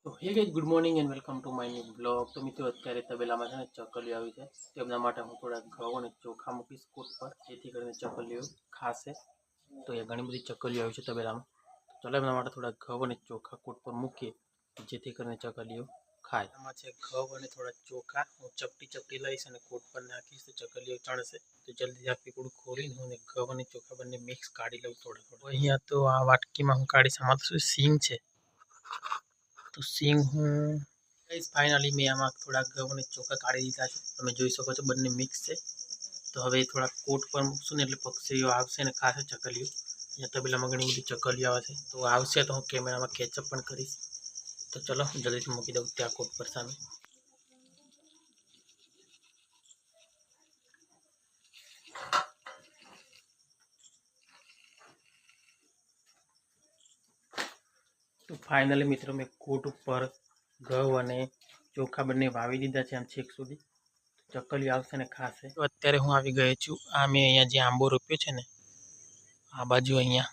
તો hey guys, good morning and welcome to my new blog. તો મિત્રો અત્યારે તબેલામાં છે ને ચકલીઓ આવી છે. તેમના માટે હું થોડા ઘઉં અને ચોખા મૂકીશ કૂટ પર, જેથી કરીને ચકલીઓ ખાશે. તો એ ઘણી બધી ચકલીઓ આવી છે તબેલામાં. ચાલો એમના માટે થોડા ઘઉં અને ચોખા કૂટ પર મૂકીએ, જેથી કરીને ચકલીઓ ખાય. એમાં છે ઘઉં અને થોડા ચોખા. હું ચપટી લઈશ અને કૂટ પર નાખીશ તો ચકલીઓ ચણશે. તો જલ્દી આ પીપળું ખોલીને હું ઘઉં અને ચોખા બંને મિક્સ કાઢી લઉં થોડા. અહીંયા તો આ વાટકીમાં હું કાઢીશ. આમાં તો શું સિંગ છે, તો સિંગ હું ફાઇનલી મેં આમાં થોડા ઘઉં અને ચોખા કાઢી દીધા છે. તમે જોઈ શકો છો બંને મિક્સ છે. તો હવે થોડા કોટ પર મૂકશું ને એટલે પક્ષીઓ આવશે અને ખાશે ચકલીઓ. અહીંયા તબેલામાં ઘણી બધી ચકલીઓ આવે છે, તો આવશે તો હું કેમેરામાં કેચઅપ પણ કરીશ. તો ચલો જલ્દીથી મૂકી દઉં ત્યાં કોટ પર સામે. તો ફાઇનલી મિત્રો મેં કોટ ઉપર ઘઉં અને ચોખા બંને વાવી દીધા છે આમ છેક સુધી. ચકલીઓ આવશે ને ખાશે. તો અત્યારે હું આવી ગયો છું. આ મેં અહીંયા જે આંબો રોપ્યો છે ને આ બાજુ અહીંયા,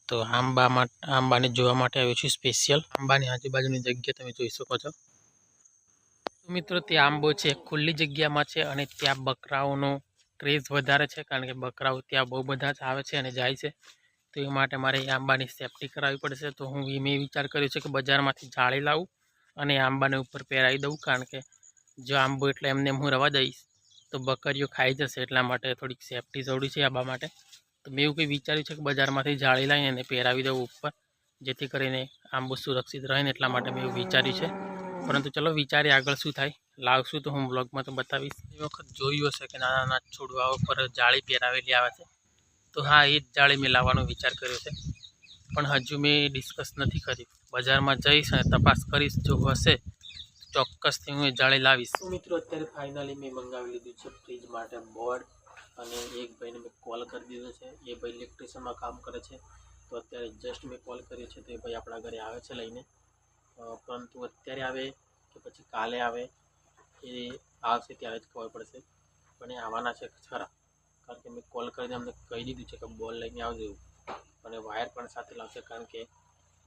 તો આંબાને જોવા માટે આવ્યો છું સ્પેશિયલ. આંબાની આજુબાજુની જગ્યા તમે જોઈ શકો છો. તો મિત્રો તે આંબો છે ખુલ્લી જગ્યામાં છે અને ત્યાં બકરાઓનો ક્રેઝ વધારે છે, કારણ કે બકરાઓ ત્યાં બહુ બધા જ આવે છે અને જાય છે. તો એ માટે મારે આંબાની સેફટી કરાવવી પડશે. તો મેં વિચાર કર્યો છે કે બજારમાંથી જાળી લાવું અને આંબાને ઉપર પહેરાવી દઉં, કારણ કે જો આંબો એટલે એમને હું રવા દઈશ તો બકરીઓ ખાઈ જશે. એટલા માટે થોડીક સેફટી જરૂરી છે આંબા માટે. તો મેં એવું કંઈ વિચાર્યું છે કે બજારમાંથી જાળી લાવીને એને પહેરાવી દઉં ઉપર, જેથી કરીને આંબો સુરક્ષિત રહે ને. એટલા માટે મેં એવું વિચાર્યું છે. પરંતુ ચલો વિચારીએ આગળ શું થાય. લાવશું તો હું બ્લોગમાં તો બતાવીશ. એ વખત જોયું હશે કે નાના નાના છોડવાઓ પર જાળી પહેરાવેલી આવે છે. તો હા, એ જ જાળી મેં લાવવાનો વિચાર કર્યો છે, પણ હજુ મેં ડિસ્કસ નથી કર્યું. બજારમાં જઈશ અને તપાસ કરીશ, જો હશે ચોક્કસથી હું એ જાળી લાવીશ. મિત્રો અત્યારે ફાઇનલી મેં મંગાવી લીધું છે ફ્રીજ માટે બોર્ડ, અને એક ભાઈને મેં કોલ કરી દીધો છે. એ ભાઈ ઇલેક્ટ્રિશિયનમાં કામ કરે છે. તો અત્યારે જસ્ટ મેં કોલ કર્યો છે તો એ ભાઈ આપણા ઘરે આવે છે લઈને. પરંતુ અત્યારે આવે કે પછી કાલે આવે એ આવશે ત્યારે જ ખબર પડશે. પણ એ આવવાના છે ખરા, કારણ કે મેં કોલ કરીને અમને કહી દીધું છે કે બોલ લઈને આવજો, અને વાયર પણ સાથે લાવશે, કારણ કે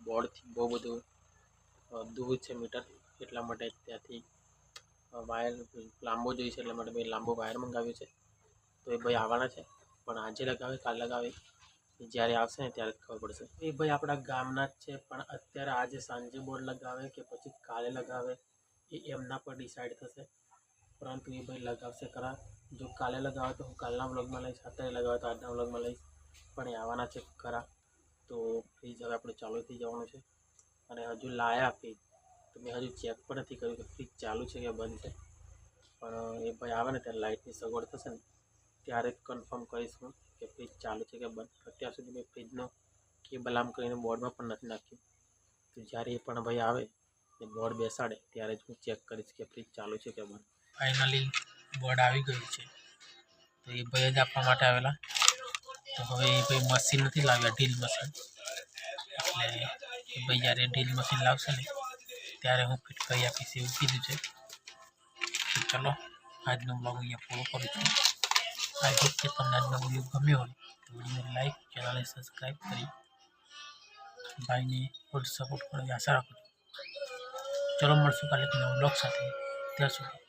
બોર્ડથી બહુ બધું દૂર છે મીટર. એટલા માટે ત્યાંથી વાયર લાંબો જોઈએ છે, એટલા માટે મેં લાંબો વાયર મંગાવ્યો છે. તો એ ભાઈ આવવાના છે, પણ આજે લગાવે કાલે લગાવે જ્યારે આવશે ને ત્યારે ખબર પડશે. એ ભાઈ આપણા ગામના જ છે, પણ અત્યારે આજે સાંજે બોર્ડ લગાવે કે પછી કાલે લગાવે એ એમના પર ડિસાઇડ થશે. પરંતુ એ ભાઈ લગાવશે ખરા. જો કાલે લગાવે તો હું કાલના વ્લોગમાં લઈશ, અત્યારે લગાવે તો આજના વ્લોગમાં લઈશ. પણ એ આવવાના છે ખરા. તો ફ્રીજ હવે આપણે ચાલુ થઈ જવાનું છે. અને હજુ લાયા ફ્રીજ તો મેં હજુ ચેક પણ નથી કર્યું કે ફ્રીજ ચાલુ છે કે બંધ છે. પણ એ ભાઈ આવે ને ત્યારે લાઇટની સગવડ થશે ને ત્યારે જ કન્ફર્મ કરીશ હું કે ફ્રીજ ચાલુ છે કે બંધ. અત્યાર સુધી મેં ફ્રીજનો કેબલ આમ કરીને બોર્ડમાં પણ નથી નાખ્યું. તો જ્યારે એ પણ ભાઈ આવે એ બોર્ડ બેસાડે ત્યારે જ હું ચેક કરીશ કે ફ્રીજ ચાલુ છે કે બંધ. ફાઇનલી બોર્ડ આવી ગયું છે. તો એ ભાઈ જ આપવા માટે આવેલા. તો હવે એ ભાઈ મશીન નથી લાવ્યા, ડ્રીલ મશીન. એટલે એ ભાઈ જ્યારે ડ્રીલ મશીન લાવશે ને ત્યારે હું ફિટ કરી આપીશ એવું કીધું છે. તો ચલો આજનો બ્લોગ અહીંયા પૂરો કરું છું. આઈ હોપ કે તમને આજનો વિડીયો ગમ્યો હોય તો વિડીયોને લાઈક, ચેનલને સબસ્ક્રાઈબ કરી ભાઈને ફૂલ સપોર્ટ કરવાની આશા રાખું છું. ચલો મળશું કાલે નવા બ્લોગ સાથે. ત્યાં સુધી